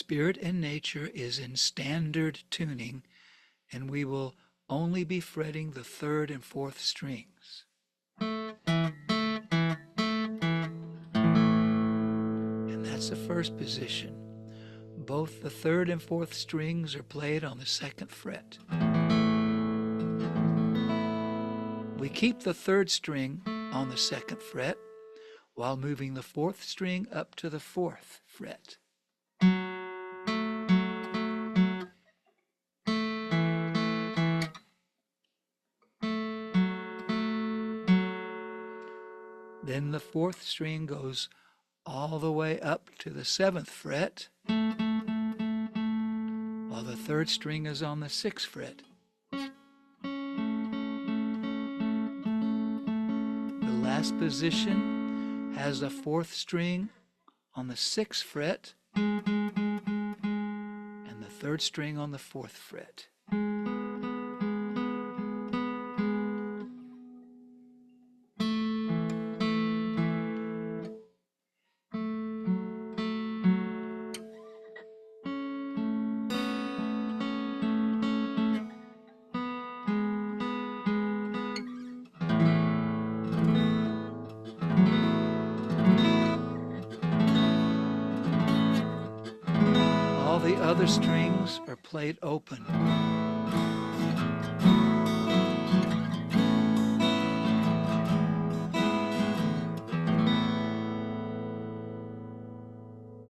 spirit and nature is in standard tuning, and we will only be fretting the third and fourth strings. And that's the first position. Both the third and fourth strings are played on the second fret. We keep the third string on the second fret while moving the fourth string up to the fourth fret. Then the fourth string goes all the way up to the seventh fret, while the third string is on the sixth fret. The last position has the fourth string on the sixth fret and the third string on the fourth fret. All the other strings are played open.